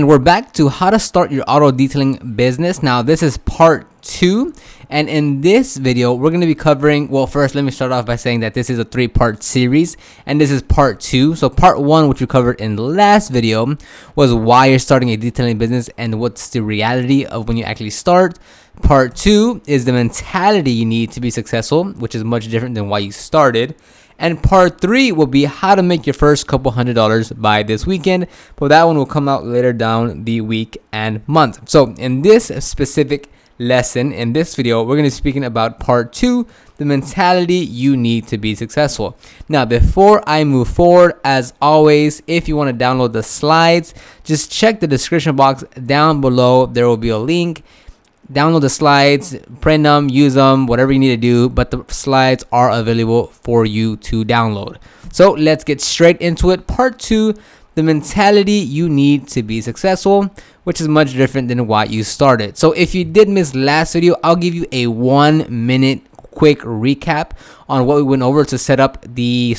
And we're back to how to start your auto detailing business. Now, this is part 2. And in this video, we're going to be covering, well, first, let me start off by saying that this is a 3-part series, and this is part 2. So part 1, which we covered in the last video, was why you're starting a detailing business and what's the reality of when you actually start. Part 2 is the mentality you need to be successful, which is much different than why you started. And part 3 will be how to make your first couple $100 by this weekend, but that one will come out later down the week and month. So in this specific lesson, in this video, we're going to be speaking about part 2, the mentality you need to be successful. Now, before I move forward, as always, if you want to download the slides, just check the description box down below. There will be a link. Download the slides, print them, use them, whatever you need to do, but the slides are available for you to download. So let's get straight into it. Part 2, the mentality you need to be successful, which is much different than why you started. So if you did miss last video, I'll give you a 1-minute quick recap on what we went over to set up the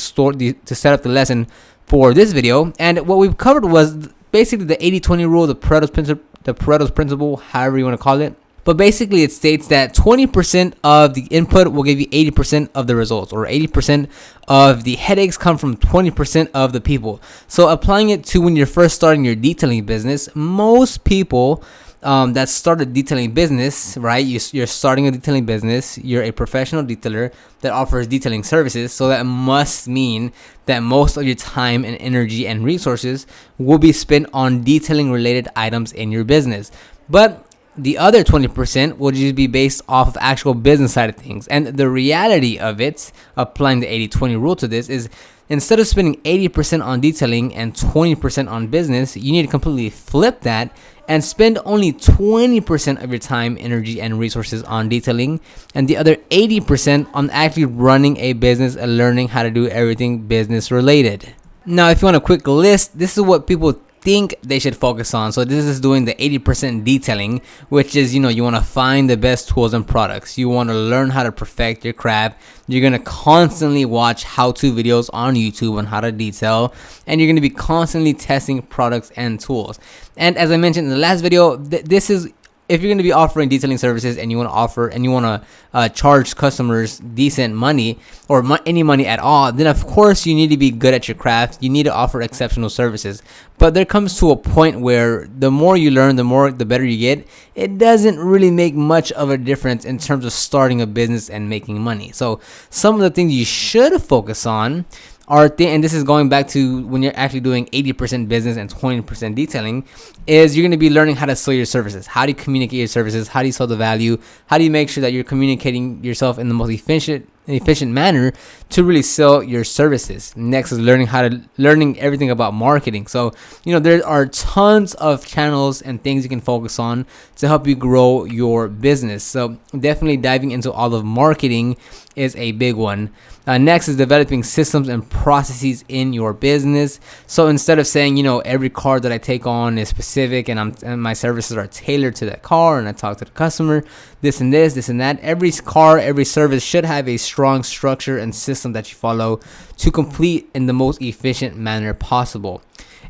lesson for this video. And what we've covered was basically the 80-20 rule, the Pareto's principle, however you want to call it. But basically, it states that 20% of the input will give you 80% of the results, or 80% of the headaches come from 20% of the people. So applying it to when you're first starting your detailing business, most people that start a detailing business, right? You're starting a detailing business. You're a professional detailer that offers detailing services. So that must mean that most of your time and energy and resources will be spent on detailing related items in your business. But the other 20% will just be based off of actual business side of things. And the reality of it, applying the 80-20 rule to this, is instead of spending 80% on detailing and 20% on business, you need to completely flip that and spend only 20% of your time, energy, and resources on detailing, and the other 80% on actually running a business and learning how to do everything business related. Now, if you want a quick list, this is what people think they should focus on. So this is doing the 80% detailing, which is, you want to find the best tools and products. You want to learn how to perfect your craft. You're going to constantly watch how-to videos on YouTube on how to detail, and you're going to be constantly testing products and tools. And as I mentioned in the last video, this is if you're going to be offering detailing services and you want to charge customers decent money or any money at all, then of course you need to be good at your craft. You need to offer exceptional services. But there comes to a point where the more you learn, the better you get. It doesn't really make much of a difference in terms of starting a business and making money. So some of the things you should focus on and this is going back to when you're actually doing 80% business and 20% detailing, is you're going to be learning how to sell your services. How do you communicate your services? How do you sell the value? How do you make sure that you're communicating yourself in the most efficient manner to really sell your services? Next is learning everything about marketing. So, there are tons of channels and things you can focus on to help you grow your business. So definitely diving into all of marketing is a big one. Next is developing systems and processes in your business. So instead of saying, every car that I take on is specific and my services are tailored to that car, and I talk to the customer, this and that, every car, every service should have a strong structure and system that you follow to complete in the most efficient manner possible.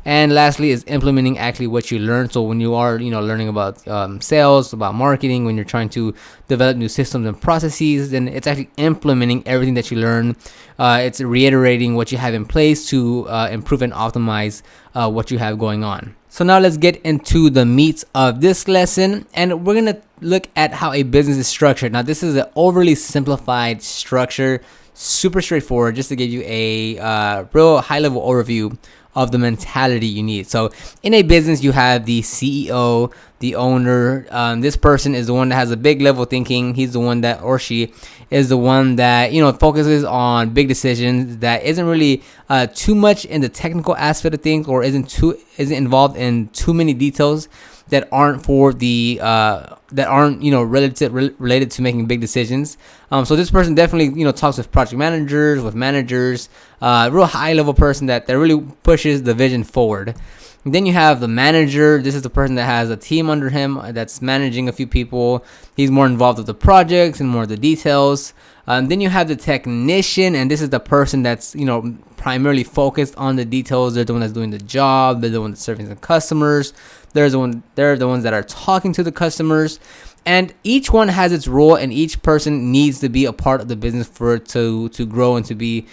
And lastly is implementing actually what you learn. So when you are, learning about sales, about marketing, when you're trying to develop new systems and processes, then it's actually implementing everything that you learn. It's reiterating what you have in place to improve and optimize what you have going on. So now let's get into the meat of this lesson, and we're going to look at how a business is structured. Now, this is an overly simplified structure, super straightforward, just to give you a real high-level overview of the mentality you need. So in a business, you have the CEO, the owner. This person is the one that has a big level thinking. He's the one that, or she is the one that, focuses on big decisions, that isn't really too much in the technical aspect of things, or isn't involved in too many details that aren't related to making big decisions. So this person definitely talks with project managers, real high level person that really pushes the vision forward. Then you have the manager. This is the person that has a team under him that's managing a few people. He's more involved with the projects and more of the details. Then you have the technician, and this is the person that's, primarily focused on the details. They're the one that's doing the job. They're the one that's serving the customers. They're the ones that are talking to the customers. And each one has its role, and each person needs to be a part of the business for it to grow and to be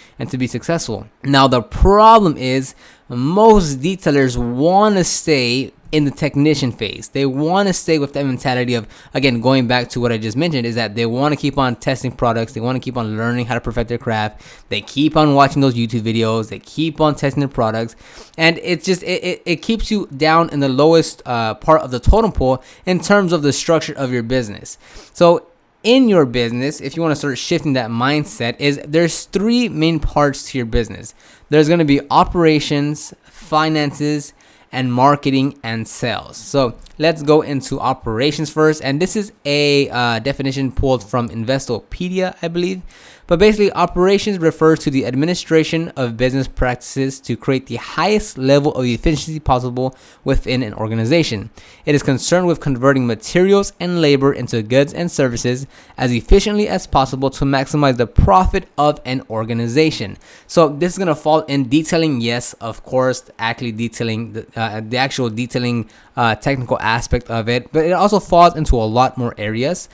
successful. Now, the problem is most detailers want to stay in the technician phase. They want to stay with that mentality of, again, going back to what I just mentioned, is that they want to keep on testing products. They want to keep on learning how to perfect their craft. They keep on watching those YouTube videos. They keep on testing their products. And it's just, it keeps you down in the lowest part of the totem pole in terms of the structure of your business. So in your business, if you want to start shifting that mindset, there's three main parts to your business. There's going to be operations, finances, and marketing and sales. So let's go into operations first. And this is a definition pulled from Investopedia, I believe. But basically, operations refers to the administration of business practices to create the highest level of efficiency possible within an organization. It is concerned with converting materials and labor into goods and services as efficiently as possible to maximize the profit of an organization. So this is going to fall in detailing, yes, of course, actually detailing the actual detailing technical aspect of it, but it also falls into a lot more areas.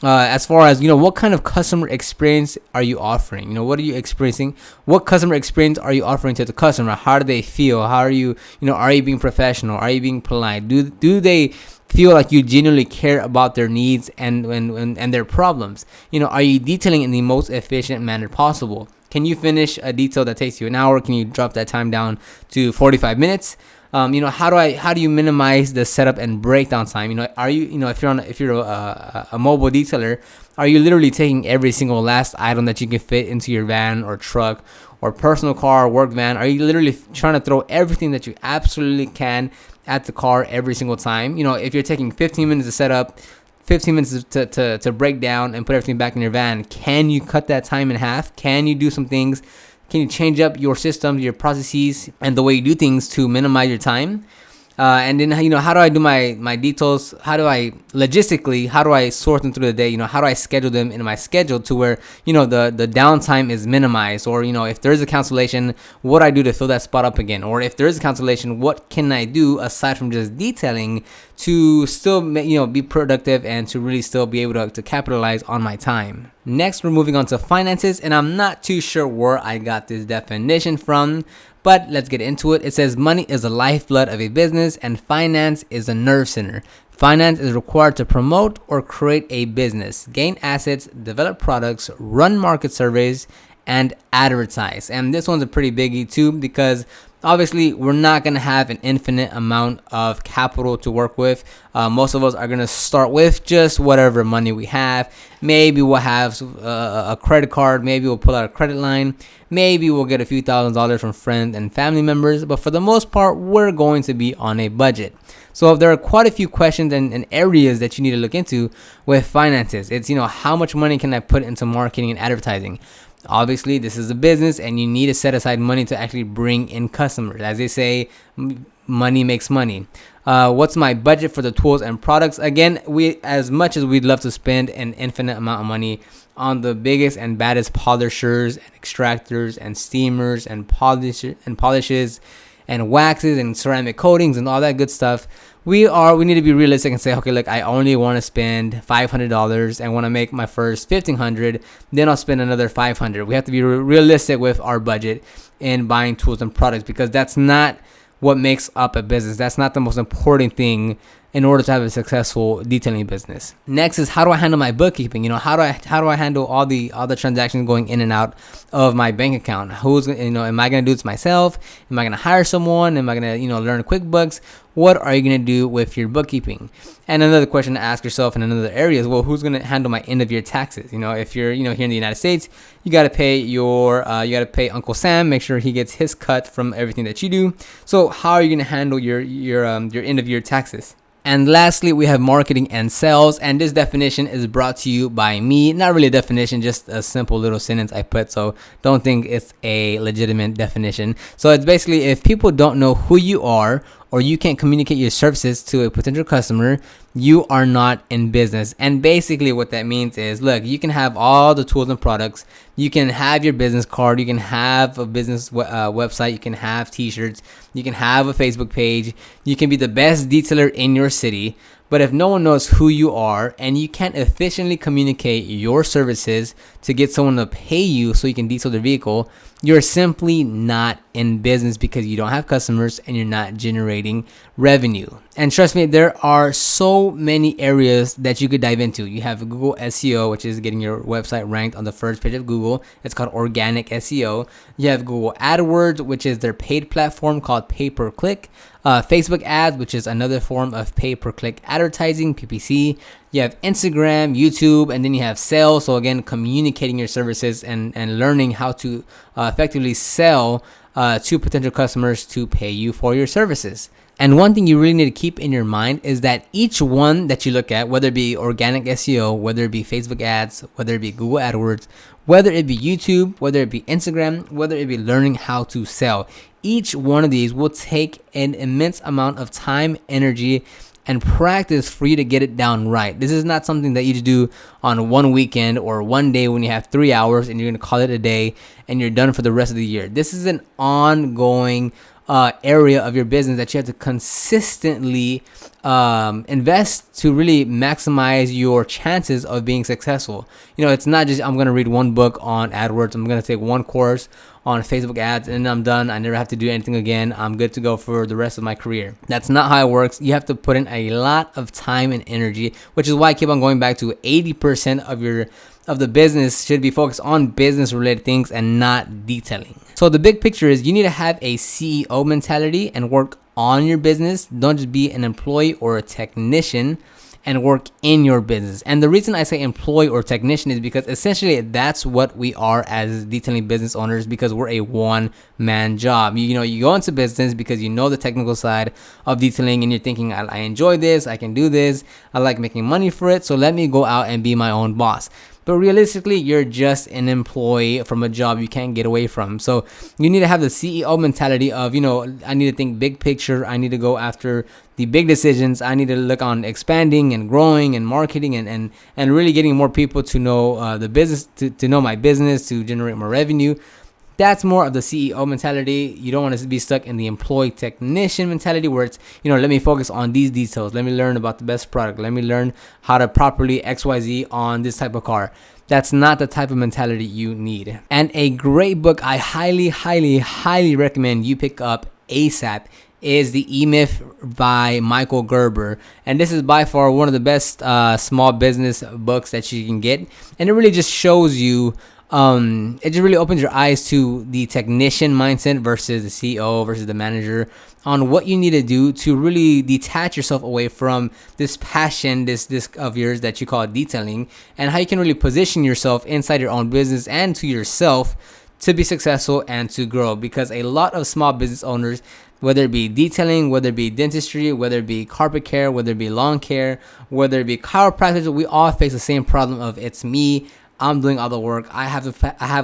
As far as, what kind of customer experience are you offering? What are you experiencing? What customer experience are you offering to the customer? How do they feel? How are you, are you being professional? Are you being polite? Do they feel like you genuinely care about their needs and their problems? Are you detailing in the most efficient manner possible? Can you finish a detail that takes you an hour? Can you drop that time down to 45 minutes? How do you minimize the setup and breakdown time? Are you, if you're a mobile detailer, are you literally taking every single last item that you can fit into your van or truck or personal car or work van? Are you literally trying to throw everything that you absolutely can at the car every single time? If you're taking 15 minutes to set up, 15 minutes to break down and put everything back in your van, can you cut that time in half? Can you do some things? Can you change up your systems, your processes, and the way you do things to minimize your time? And then, how do I do my details? How do I sort them through the day? How do I schedule them in my schedule to where, the downtime is minimized? Or, if there's a cancellation, what do I do to fill that spot up again? Or if there's a cancellation, what can I do aside from just detailing to still, be productive and to really still be able to capitalize on my time? Next, we're moving on to finances, and I'm not too sure where I got this definition from, but let's get into it. It says money is the lifeblood of a business and finance is the nerve center. Finance is required to promote or create a business, gain assets, develop products, run market surveys, and advertise. And this one's a pretty biggie too, because obviously we're not going to have an infinite amount of capital to work with. Most of us are going to start with just whatever money we have. Maybe we'll have a credit card. Maybe we'll pull out a credit line. Maybe we'll get a few $1,000s from friends and family members. But for the most part, we're going to be on a budget. So there are quite a few questions and areas that you need to look into with finances. It's, how much money can I put into marketing and advertising? Obviously, this is a business and you need to set aside money to actually bring in customers. As they say, money makes money. What's my budget for the tools and products? Again, as much as we'd love to spend an infinite amount of money on the biggest and baddest polishers and extractors and steamers and polishes and waxes and ceramic coatings and all that good stuff, we need to be realistic and say, okay, look, I only want to spend $500 and want to make my first $1,500, then I'll spend another $500. We have to be realistic with our budget in buying tools and products, because that's not what makes up a business. That's not the most important thing in order to have a successful detailing business. Next is, how do I handle my bookkeeping? How do I handle all the transactions going in and out of my bank account? Am I going to do this myself? Am I going to hire someone? Am I going to, learn QuickBooks? What are you going to do with your bookkeeping? And another question to ask yourself in another area is, well, who's going to handle my end of year taxes? If you're, here in the United States, you got to pay you got to pay Uncle Sam, make sure he gets his cut from everything that you do. So how are you going to handle your end of year taxes? And lastly, we have marketing and sales. And this definition is brought to you by me. Not really a definition, just a simple little sentence I put. So don't think it's a legitimate definition. So it's basically, if people don't know who you are or you can't communicate your services to a potential customer, you are not in business. And basically what that means is, look, you can have all the tools and products, you can have your business card, you can have a business website, you can have t-shirts, you can have a Facebook page, you can be the best detailer in your city. But if no one knows who you are and you can't efficiently communicate your services to get someone to pay you so you can detail their vehicle, you're simply not in business because you don't have customers and you're not generating revenue. And trust me, there are so many areas that you could dive into. You have Google SEO, which is getting your website ranked on the first page of Google. It's called organic SEO. You have Google AdWords, which is their paid platform called pay-per-click. Facebook ads, which is another form of pay-per-click advertising, PPC. You have Instagram, YouTube, and then you have sales. So again, communicating your services and learning how to effectively sell to potential customers to pay you for your services. And one thing you really need to keep in your mind is that each one that you look at, whether it be organic SEO, whether it be Facebook ads, whether it be Google AdWords, whether it be YouTube, whether it be Instagram, whether it be learning how to sell, each one of these will take an immense amount of time, energy, and practice for you to get it down right. This is not something that you just do on one weekend or one day when you have 3 hours and you're going to call it a day and you're done for the rest of the year. This is an ongoing area of your business that you have to consistently invest to really maximize your chances of being successful. You know, it's not just I'm going to read one book on AdWords, I'm going to take one course on Facebook ads, and I'm done. I never have to do anything again. I'm good to go for the rest of my career. That's not how it works. You have to put in a lot of time and energy, which is why I keep on going back to 80% of the business should be focused on business related things and not detailing. So the big picture is you need to have a CEO mentality and work on your business. Don't just be an employee or a technician, and work in your business. And the reason I say employee or technician is because essentially that's what we are as detailing business owners, because we're a one-man job. You know, you go into business because you know the technical side of detailing and you're thinking, I enjoy this, I can do this, I like making money for it, so let me go out and be my own boss. But realistically, you're just an employee from a job you can't get away from. So you need to have the CEO mentality of, you know, I need to think big picture. I need to go after the big decisions. I need to look on expanding and growing and marketing and really getting more people to know the business, to know my business, to generate more revenue. That's more of the CEO mentality. You don't want to be stuck in the employee technician mentality where it's, you know, let me focus on these details. Let me learn about the best product. Let me learn how to properly XYZ on this type of car. That's not the type of mentality you need. And a great book I highly, highly, highly recommend you pick up ASAP is The E-Myth by Michael Gerber. And this is by far one of the best small business books that you can get. And it really just shows you, it just really opens your eyes to the technician mindset versus the CEO versus the manager on what you need to do to really detach yourself away from this passion, this of yours that you call detailing, and how you can really position yourself inside your own business and to yourself to be successful and to grow. Because a lot of small business owners, whether it be detailing, whether it be dentistry, whether it be carpet care, whether it be lawn care, whether it be chiropractic, we all face the same problem of it's me. I'm doing all the work. I have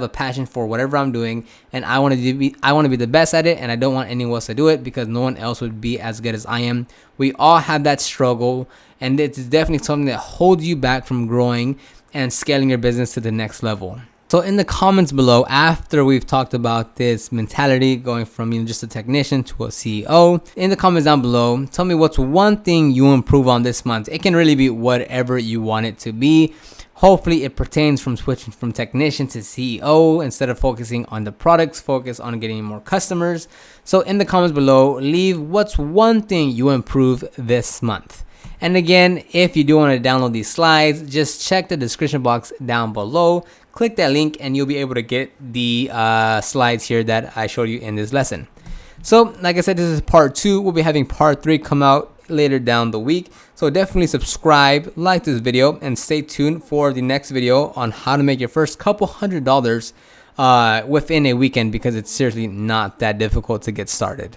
a passion for whatever I'm doing, and I want to be the best at it, and I don't want anyone else to do it because no one else would be as good as I am. We all have that struggle, and it's definitely something that holds you back from growing and scaling your business to the next level. So in the comments below, after we've talked about this mentality going from, you know, just a technician to a CEO, in the comments down below, tell me what's one thing you improve on this month. It can really be whatever you want it to be. Hopefully it pertains from switching from technician to CEO. Instead of focusing on the products, focus on getting more customers. So in the comments below, leave what's one thing you improve this month. And again, if you do want to download these slides, just check the description box down below. Click that link and you'll be able to get the slides here that I showed you in this lesson. So like I said, this is part 2. We'll be having part 3 come out later down the week. So definitely subscribe, like this video, and stay tuned for the next video on how to make your first couple $100 within a weekend, because it's seriously not that difficult to get started.